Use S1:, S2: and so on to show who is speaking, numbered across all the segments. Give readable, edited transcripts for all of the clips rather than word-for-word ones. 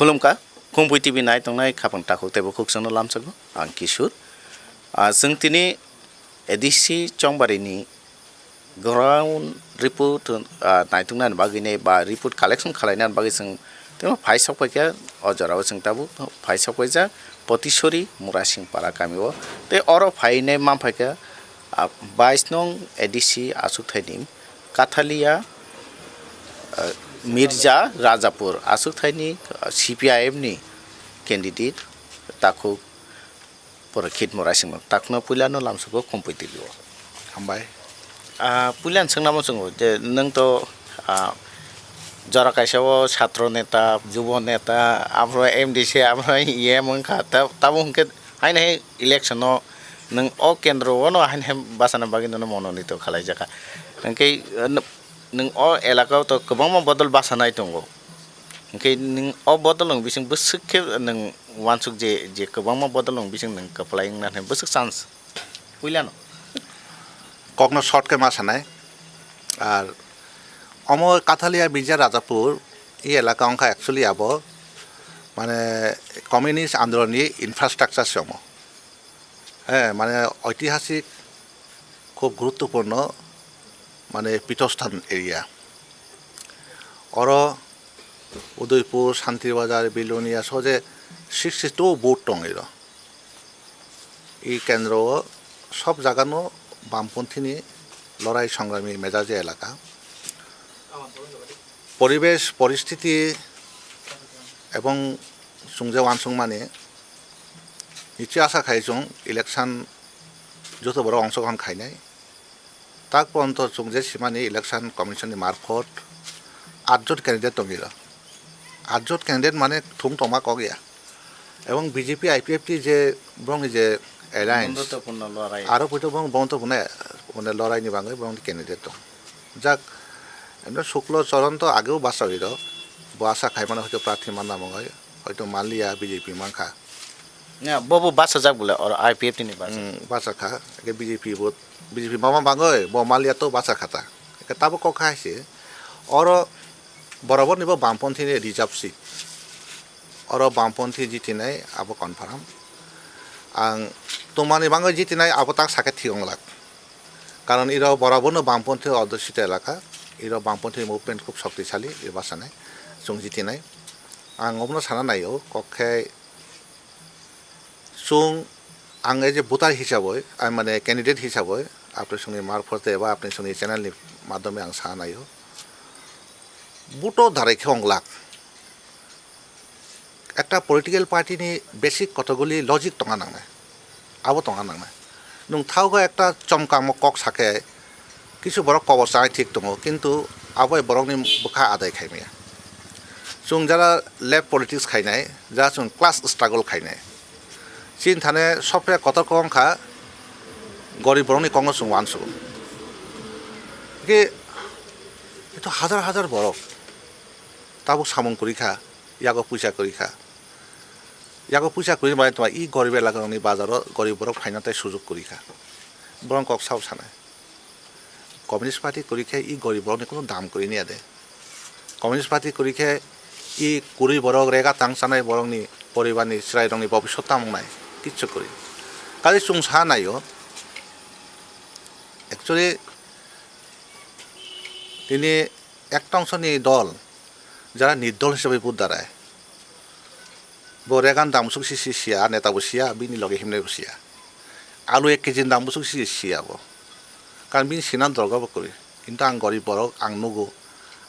S1: खुलुमका खुंबुइ TV नाय तंनाय खापं टाखौ तेबो खुकसनो लामसगो आं किशोर जों तिनि एडिसि चंबारिनि ग्राउन्ड रिपोर्ट नायथुंनान बागिने बा रिपोर्ट कालेक्शन खालायनान बागै जों तेमा फाइसावफायखा अजराव जों ताबु फाइसावफायजा पतिसरी मुरासिं पारा गामियाव ते अर फाइने मामफायखा 22 नং एडिसि आसुथायनि काथालिया-मिर्जा-राजापुर आसुथायनि Cpim नि कैंडिडेट ताखौ Parakhit Murasing ताखनो पुलानो लामसुको कम्पिटिटिव हामबाय पुलान सोंनामो जोङो जे नों तो जरा कायसाव छात्र नेता युव नेता आमफ्राय एमडिसि आमफ्राय एम खा ताबो हंके हायने इलेक्शन नों अ केन्द्र न हायने बासाना बागिनो मनोनीत खालाय जाखा हंके नों अ एलाकाव तो गोबां बदल बासानाय दंगो हंके नों अ बदल नों बिसिं बोसोखे नों वानसुक जे गोबां बदल नों बिसिं नों कप्लाइं ना बोसोक चान्स पुलानो
S2: कखनो शर्ट के मासानाय আর অমর Kathalia-Mirza-Rajapur এই এলাকা অংশ অ্যাকচুয়ালি আবো মানে কমিউনিস্ট আন্দোলনের ইনফ্রাস্ট্রাকচার সম হ্যাঁ মানে ঐতিহাসিক খুব গুরুত্বপূর্ণ মানে পীঠস্থান এরিয়া অর উদয়পুর শান্তিবাজার বিলোনিয়া সহজে 62 বুট টং এই কেন্দ্র সব জায়গানো বামপন্থী লড়াই সংগ্রামী মেজাজে এলাকা পরিবেশ পরিস্থিতি এবং সুংজে ওয়ানসুং মানে নিশ্চয় আশা খাইজং ইলেকশন যত বড় অংশগ্রহণ খাইনাই তাক পর্যন্ত সুংজে সীমানি ইলেকশন কমিশনের মারফত 8 জন ক্যান্ডিডেট দঙ্গিল 8 জন ক্যান্ডিডেট মানে থুম টমা কগিয়া এবং বিজেপি আইপিএফটি যে বং যে এলায়েন্স আরো পয়তো বং বন্ধুপূর্ণ মানে লড়াইনি বাঙালি বং ক্যান্ডিডেট দं যাক এমনি শুক্ল চরণ তো আগেও বাসা হইল বাসা খাই মানে হয়তো প্রার্থী মানা মঙ্গাই হয়তো মালিয়া বিজেপি মাংখা
S1: না ববু বাসা যাক বলে আর আইপিএফটি নি
S2: বাসা খা বিজেপি মামা বাঙাই ব মালিয়া তো বাসা খাতা তাবো কখা আছে অর বরাবর নিব বামপন্থী রিজার্ভ সিট অর বামপন্থী জিতিনাই আবো কনফার্ম आं তোমানি বাঙাই জিতিনাই আবো তাক সাকে থিগংলাক কারণ এরা বরাবর বামপন্থী অধ্যুষিত এলাকা এরা বামপন্থী মুভমেন্ট খুব শক্তিশালী এর বাসানাই जों জিতিনাই आं অবনো সানা নাইও কক্ষে जों आं এজ এ ভোটার হিসাবে মানে ক্যান্ডিডেট হিসাবে আপনার সঙ্গে মারফতে বা আপনার সঙ্গে চ্যানেলनि মাধ্যমে आं সানা নাইও বুটো ধারাইখে অংলাক একটা পলিটিক্যাল পার্টিনি বেসিক কতগুলি লজিক টঙা নাংনায় আবো টঙা নাংনায় নং থাওগা একটা চমকামক কক সাকে কিছু বড় কবর চাই ঠিক দङ কিন্তু আবো বরংনি বখা আদায় খাইমিয়া जों যারা লেফট পলিটিক্স খাইনাय যা जों ক্লাস স্ট্রাগল খাইনাय চিন থানে সফরে কত কংখা গরিব বরংনি কংগ जों ওয়ানসু কে এতো হাজার হাজার বড় তাবো সামং করিখা ইয়াগো পয়সা করিখা ইয়াগো পয়সা করি মানে তোমার ই গরিব এলাকানি বাজারও গরিব বড় ফাইনাতে সুযোগ করিখা বরং কক সাও সানায় কমিউনিস্ট পার্টি করিখে ই গরিব বড়নি কোনো দাম করি নিয়ে দে কমিউনিস্ট পার্টি করিখে ই কুড়ি বড় রেগা তাংসানায় বরংনি পরিবারনি শ্রাই রংনি ভবিষ্যৎ তামনায় কিচ্ছু করি কাজে চুং সা নাইও অ্যাকচুয়ালি তিনি একটা অংশনি দল যারা নির্দল হিসেবে বুধ দাঁড়ায় রেগান দাম বুসুক সিয়া নেতা বসিয়া বিনি লগে হিমনে বসিয়া আলু 1 কেজি দাম বুসুক সিয়াবো কারণ বিনি সিনান দরগাবো করি কিন্তু আং গরিব বড় আং নুগো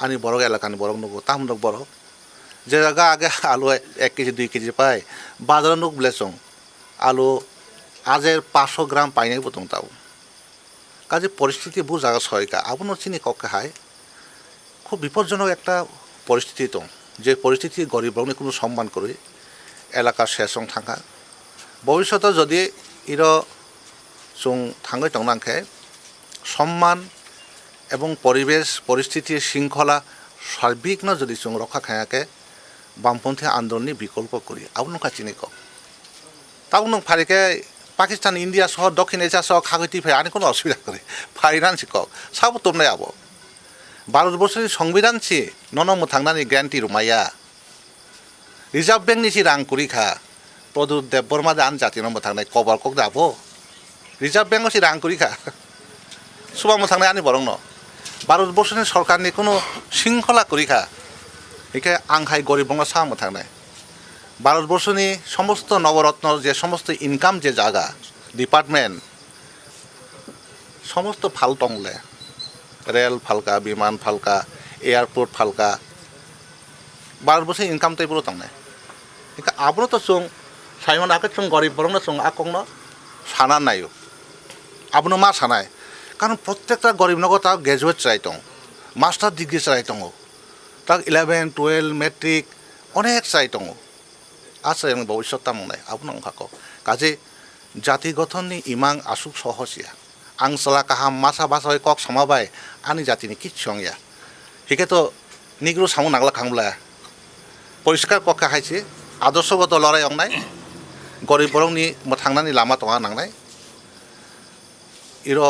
S2: আনি বড় এলাকানি বড় নুগো তামনক বড় যে জায়গা আগে আলু 1 কেজি 2 কেজি পায় বাজারে নুক বলেছং আলু আজের 500 গ্রাম পাইনাই বতং তাও কাজে পরিস্থিতি বু জায়গা সহায়িকা আপন চিনি কক্ষে হায় খুব বিপজ্জনক একটা পরিস্থিতি দं যে পরিস্থিতি গরিব বরংনি কোনো সম্মান করে এলাকা শেষং থাকা ভবিষ্যতে যদি ইর जों থাঙ্গৈ টংনাংখে সম্মান এবং পরিবেশ পরিস্থিতি শৃঙ্খলা সার্বিক না যদি जों রক্ষা খায়াকে বামপন্থী আন্দোলননি বিকল্প করি আপন কাচিনি কক তাও নং ফারিকে পাকিস্তান ইন্ডিয়া সহ দক্ষিণ এশিয়া সহ খাগতি ফে আনি কোনো অসুবিধা করে ফারিনানসি কক সাবো তোমনাই আবো 12 বছরের সংবিধান ছি ননম থাংনানি গ্যারান্টি রুমাইয়া रिजार्व बैंक नि रां कुरिखा प्रदुत देव बर्मा आन जाति नम्बर थांनाय कबर कक दाबो रिजार्व बैंक सि रां कुरिखा सुबा थांनाय आनि बरं न भारतबर्षनि सरकारनि कोनो शृंखला कुरिखा एखे आंहाय गरीब बंगा साम थांनाय भारतबर्षनि समस्त नवरत्न जे समस्त इनकाम जे जागा डिपार्टमेंट समस्त फाल तंगले रेल फालका विमान फालका एयारपोर्ट फालका भारतबर्ष इनकाम तैबो तंगनाय एखे आब्रो तो सुं साइमन आके सुं गरीब बरंना सुं आकंनो साना नायो आबनो मा सानाय कारण प्रत्येकटा गरीब नगो ता ग्रेजुएट चाइ दं मास्टार डिग्री चाइ दं ता 11 12 मेट्रिक अनेक चाइ दं आसे जों भबिष्यत तामनाय आबनो अंखाको काजे जाति गठननि इमां आसुक सहसिया आं सला काहाम मासा बासाय कक समाबाय आनि जातिनि किच्छंया हिके तो निग्रो सामु नागला खांब्ला परिष्कार कक्का हाइसे आदर्शगत लड़ाई अंगनाय गरीब बरंनि थांनानै लामा तङा नांनाय इरो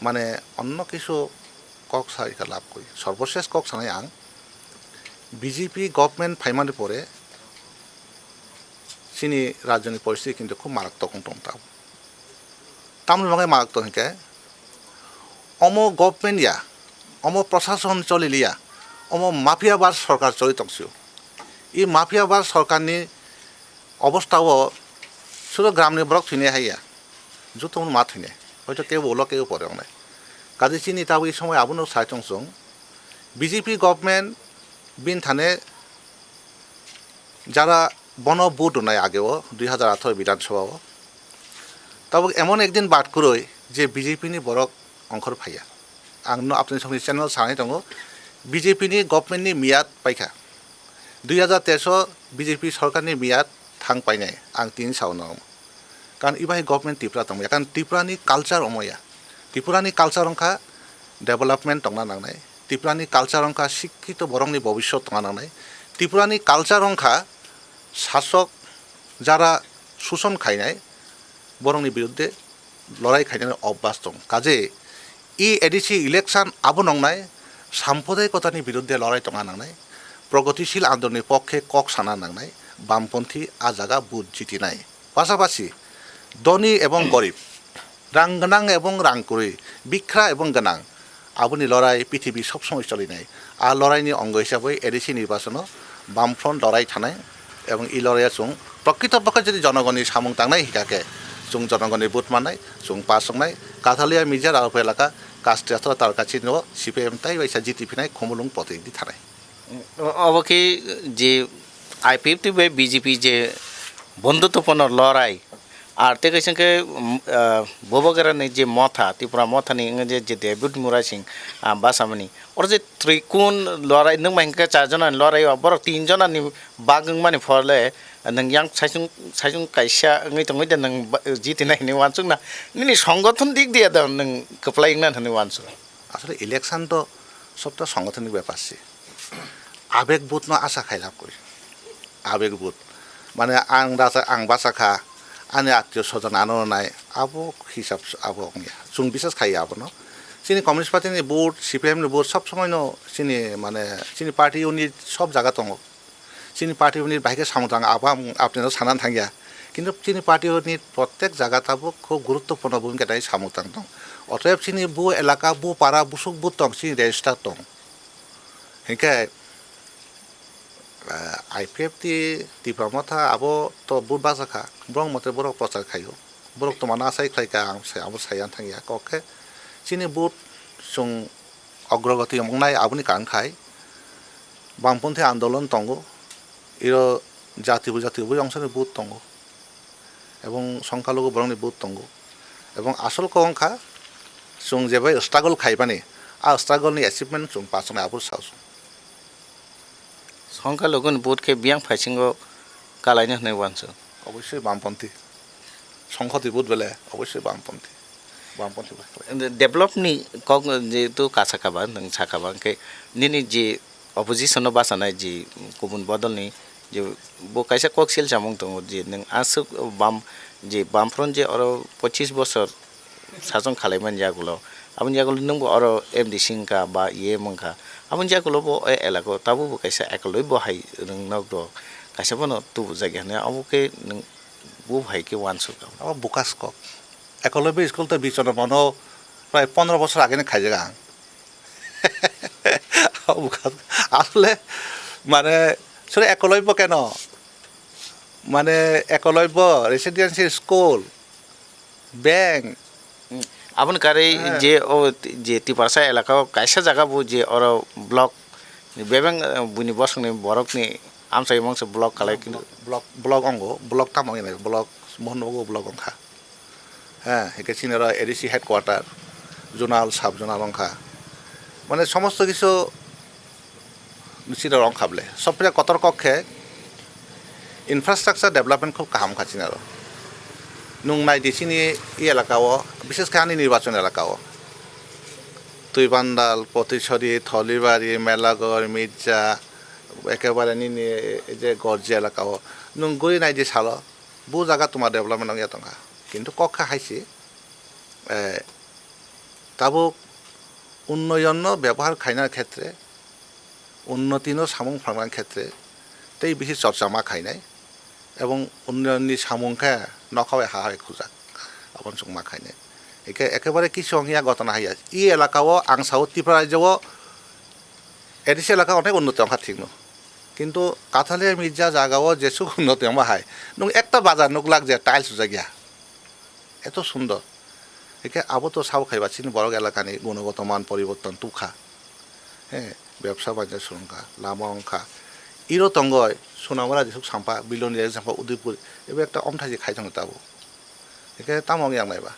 S2: माने अन्य किछु कक सारिखा लाभ करि सर्वशेष कक सानाय आं बीजेपी गभर्नमेंट फाइमानि परे सिनि राज्यनि परिस्थिति किन्तु खुब मारात्मक दंता तामनि बागै मारात्मक हिके अमो गभर्नमेंट या अमो प्रशासन चलिलिया अमो माफियाबाज सरकार चलि तंसियो इ माफियाबाज सरकारनि अवस्थाओ सुरो ग्रामनि ब्रक थुने हाया जुतो मा थुने হয়তো কেউ বলো কেউ পরে নাই কাজে চিনি তাও এই সময় আবনো সাইটংসং বিজেপি গভর্নমেন্ট বিন থানে যারা বন বুট নাই আগেও 2018 বিধানসভাও তবে এমন একদিন বাদ করই যে বিজেপি নি বড়ক অংশর ফাইয়া आंनो आपनि सङ्गे चेनेल सानै दङ बिजेपि नि गभर्नमेन्ट नि मियाद पाइखा 2013 बिजेपि सरकारनि मियाद थां पाइनाय आं तिन साउनो कारण इबाहि गभर्नमेन्ट त्रिपुरा दङ कारण त्रिपुरानि कालचार अमया त्रिपुरानि कालचार अंखा डेभलपमेन्ट दंना नांनाय त्रिपुरानि कालचार अंखा शिक्षित बरंनि भबिष्यत दंना नांनाय त्रिपुरानि कालचार अंखा शासक যারা शोषण खायनाय बरंनि बिरुद्धे लड़ाई खायनाय अभ्यास दं काजे इ एडिसि इलेक्शन आबो नंनाय साम्प्रदायिकतानि बिरुद्धे लड़ाई तंगा नांनाय प्रगतिशील आन्दोलननि पक्षे कक साना नांनाय बामपन्थी आ जागा बुथ जितिनाय पासापासि धनी एवं गरीब रां गोनां एवं रां कुरि बिख्रा एवं गोनां आबोनि लड़ाई पृथिबी सब समय चलिनाय आ लड़ाईनि अंग हिसाबै एडिसि निर्वाचन बामफ्रन्ट लड़ाई थानाय एवं इ लड़ाइया जों प्रकृतपक्षे जुदि जनगणनि सामुं तांनाय हिसाके जों जनगणनि बुथ मानाय जों पासंनाय काथालिया-मिर्जा-राजापुर एलाका कास्ट्रियाथ' तार काछिनो Cpim ताइ बायसा जितिफिनाय खुमुलुंग प्रतिनिधि थानाय
S1: अब कि जे आईपीएफटी बे बीजेपी जे बंधुत्वपूर्ण लड़ाई আর তে কইসকে ববগরানি যে মথা ত্রিপুরা মথানি যে যে ডেভিড মুরাসিং বাসামনি ওর যে ত্রিকোণ লড়াই নং মাইনকে চারজন লড়াই বড় তিনজন नि বাগং মানে ফলে নং ইয়াং সাইসুং সাইসুং কাইসা ngै তङै दा नों জিতিনাই नि वानसुं ना नि সংগঠন দিক দিয়ে दा नों কপ্লাই না ধনি वानसु
S2: আসলে ইলেকশন তো সবটা সংগঠনিক ব্যাপার আছে আবেগ বুথ ন আশা খাইলাম করি আবেগ বুথ মানে আং রাজা আং বাসাখা आने आत्मीय स्वजन आनो नाय आबो हिसाब आबो जों बिसास खायो आबो न सिनि कम्युनिस्ट पार्टी बोर्ड Cpim नि बोर्ड सब समय न सिनि माने सिनि पार्टी इउनिट सब जागा दङ सिनि पार्टी इउनिट बाइके सामुदां आबा आपने सानान थांगिया किन्तु सिनि पार्टी इउनिट प्रत्येक जागा ताबो खूब गुरुत्वपूर्ण भूमिका दाय सामुदां दं अतएव सिनि बो एलाका बो पारा बुसुक बुथ दं सिनि रेजिस्टार दं हेके आईपीएफटी त्रिपुरा मथा आबो तो बुथ बाजाखा ब्रं मते बरक प्रचार खायो बरक तो माना साइ खायका आबो सायान थांगिया कके सिनि बुथ जों अग्रगति मंगनाय आबोनि कारण खाय बामपन्थी आन्दोलन दंगो इरो जाति बुजाति अंशनि बुथ दंगो एवं संख्यालघु बरंनि बुथ दंगो एवं आसल कंखा जों जेबे स्ट्रागल खायबानि आ स्ट्रागलनि अचिभमेन्ट जों पासनाय आबो साउस
S1: সংখ্যালঘুন বুথকে বিয়াং ফাইসিংও কালাইনে হনে वानसु
S2: অবশ্যই বামপন্থী সংহতি বুথ বেলে অবশ্যই বামপন্থী
S1: डेभलपनि कक जे तो कासाखाबा नों साखाबा के निनि जे अपोजिशन बासानाय जे गुबुन बदलनि जे बो काइसा कक्सिल जामुं दङ जे नों आसु बाम जे बामफ्रन्ट जे अर 25 बছर সাজন খালাইমান জাগুলো আপনি জাগুলো নংবো আরো এমডি সিংকা বা ইয়ে মংকা আপনি জাগুলো বো এলাকা তাবো কাইসা একলই বহাই রংনাক দ কাইসা বনো তুবু জায়গা নে আবুকে নং বো ভাই কে ওয়ানসুক
S2: আমার বুকাস কক একলব্য স্কুল তো বিচনা মন প্রায় 15 বছর আগে খাই জায়গা আসলে মানে সেটা একলব্য কেন মানে একলব্য রেসিডেন্সিয়াল স্কুল ব্যাংক
S1: আপনি কারে যে ও যে তিপারসা এলাকা কাইসা জায়গা বো যে ওর ব্লক বেবেং বুনি বসংনি বরকনি আমসাই মংস ব্লক কালাই কিন্তু
S2: ব্লক অঙ্গ ব্লক তামাই নাই ব্লক মোহনবাবু ব্লক অংখা হ্যাঁ একে চিনারা ADC headquarter zonal sub zonal অংখা মানে সমস্ত কিছু চিনার অংখাবলে সবচেয়ে কতর কক্ষে ইনফ্রাস্ট্রাকচার ডেভেলপমেন্ট খুব কাহাম খাচ্ছেন আর নুং নাইদিছিনি ই এলাকাও বিশেষ করে আনি নির্বাচন এলাকাও তুইবান্দাল পতিছড়ি থলিবাড়ি মেলাগড় মির্জা একেবারে নিনি যে গর্জি এলাকাও নুং গই নাইদি সাল বু জায়গা তোমার ডেভেলপমেন্ট ইয়া টঙ্কা কিন্তু কক্ষা হাইছি তাবো উন্নয়ন ব্যবহার খাইনার ক্ষেত্রে উন্নতিন সামুং ফার্মার ক্ষেত্রে তাই বেশি চর্চা মা খাইনাই এবং উন্নয়ননি সামুংখা নখাওয়াই হাহাই খুঁজাক আপন সঙ্গ মা খাইনাই একেবারে কিছু অঙ্গিয়া ঘটনা হাইয়া ই এলাকাও আং সাউথ ত্রিপুরা রাজ্যও এডিসি এলাকা অনেক উন্নতি অংখা ঠিক কিন্তু কাথালিয়া-মির্জা জায়গাও যেসব উন্নতি অংবা হাই নং একটা বাজার নুক লাগ যে টাইলস জায়গা এত সুন্দর একে আবো তো সাও খাইবা চিনি বড় এলাকানি গুণগত মান পরিবর্তন তুখা হ্যাঁ ব্যবসা বাণিজ্য সুরঙ্খা লামা অংখা ইরো তঙ্গয় সোনামরা যেসব সাম্পা বিলনি সাম্পা উদয়পুর এবার একটা অমঠাই খাইতাম তাবো একে তামঙ্গি আংনাইবা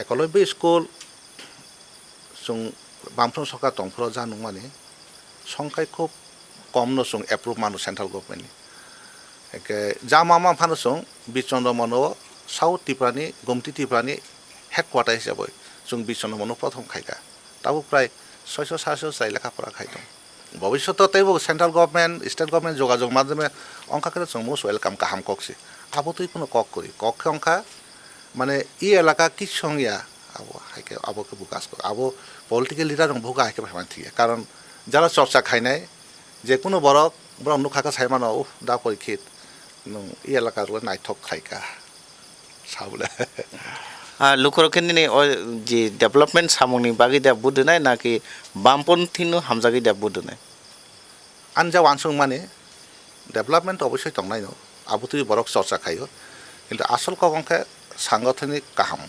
S2: একলব্য স্কুল जों बामफ्रोम सरकार दंफोराव जा नङ माने संख्या खुब कम न जों एप्रुभ मानो सेन्ट्रेल गभर्नमेन्टनि एके जा मा फानो जों बिचन्द्र मनो साउथ त्रिपुरानि गुमति त्रिपुरानि हेडक्वार्टार हिसाबै जों बिचन्द्र मनो प्रथम खायगा दाबो प्राय 600-700 जाय लेखाफोरा खायदों भविष्यत तैबो सेन्ट्रेल गभर्नमेन्ट स्टेट गभर्नमेन्ट जोगाजोग माध्यमे अंखा करे जों मोस्ट वेलकाम काहाम कक्सि आबो तुइ कोनो कक करि कक अंखा माने इ एलाका कि संगिया आबो हाइके आबो के बुकास आबो पलिटिकल लिडार भुगा हाइके भामान थिए कारण जारा चर्चा खाइनाय जे कोनो बरक ब्रम नुखाका साइमान उ दा परिखित नं इ एलाका रो नाइथक खाइका साबले
S1: लुकरकेनि जे डेभलपमेन्ट सामंनि बागै दा बुदनाय नाकि बामपन्थिनो हामजागै दा बुदनाय
S2: आनजा वानसुं माने डेभलपमेन्ट अबश्य तंनाय न आबुतुइ बरक चर्चा खायो किन्तु आसल कबंखे सांगठनिक काहाम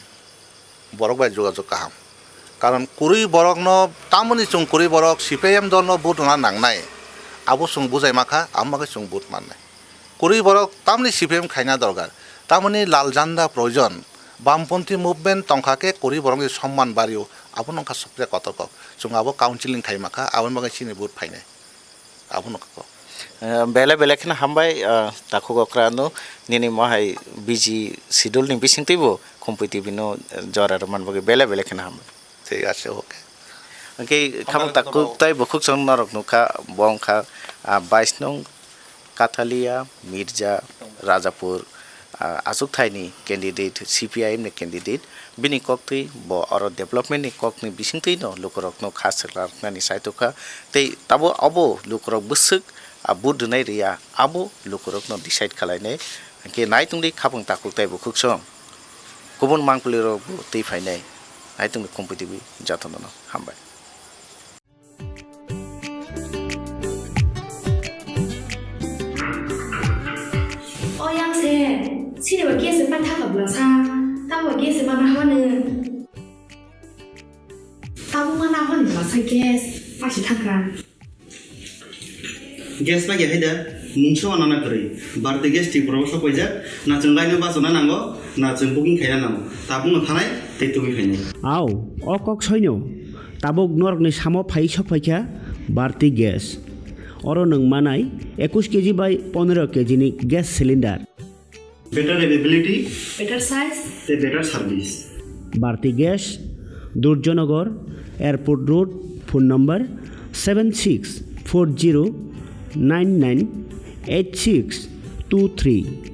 S2: बरक बाय जोगाजोग काहाम कारण कुरुइ बरक न तामनि जों कुरुइ बरक Cpim दल न बुट ना नांनाय आबो जों बुजाय माखा आमागे जों बुट माननाय कुरुइ बरक तामनि Cpim खायना दरकार तामनि लाल जान्दा प्रयोजन बामपन्थी मुभमेन्ट तंखाके कुरुइ बरक सम्मान बारियो आबो नंखा सबसे कतक जों आबो काउन्सिलिं खाय माखा आबन बागे सिनि बुट फायनाय आबो नंखा
S1: बेले बेलेखना हामबाय ताखो गक्रानो निनि महाय बिजि शिड्यूल नि बिसिंतिबो कम्पिटिटिभनो जरार मानबगे बेले बेलेखना हामबाय
S2: ঠিক আছে ওকে
S1: ओके खाम ताकु ताइ बखुक सं नरक नुखा बंखा 22 नং काथालिया-मिर्जा-राजापुर आसुक थाइनि कैंडिडेट Cpim नि कैंडिडेट बिनि कक्ति ब अर डेभलपमेन्ट नि कक्नि बिसिंति न लुकरक न खास लारनानि साइतोखा तै ताबो अबो लुकरक बुसुक बुदनाय रिया आबो लुकरक न डिसाइड खालायनाय के नायतुंदि खाबं ताकु ताइ बखुक सं गुबुन मांगपुलिरो तै फायनाय नायतुंदि कम्पिटिटिभ जाथन हामबाय
S3: 시리와 게스 빠타가 불러사 따와 게스 마나 하는 따와 나 하는 불러사 게스 빠시 타가
S4: गेस बागे हायदा मुंसो आनाना करै बारते गेस टिक बराव सपयजा ना जों लाइनो बासना नांगो ना जों बुकिं खायना नांगो ताबुंनो थानाय तैतुबि फायनाय
S5: आव अकक सैनो ताबुक नरकनि सामो फाइ सफायखा बारते गेस अरो नों मानाय 21 केजि बाय 15 केजि नि gas cylinder
S4: better availability
S3: better size
S4: the better service
S5: Bharati gas Durjoynagar airport road phone number 7640998623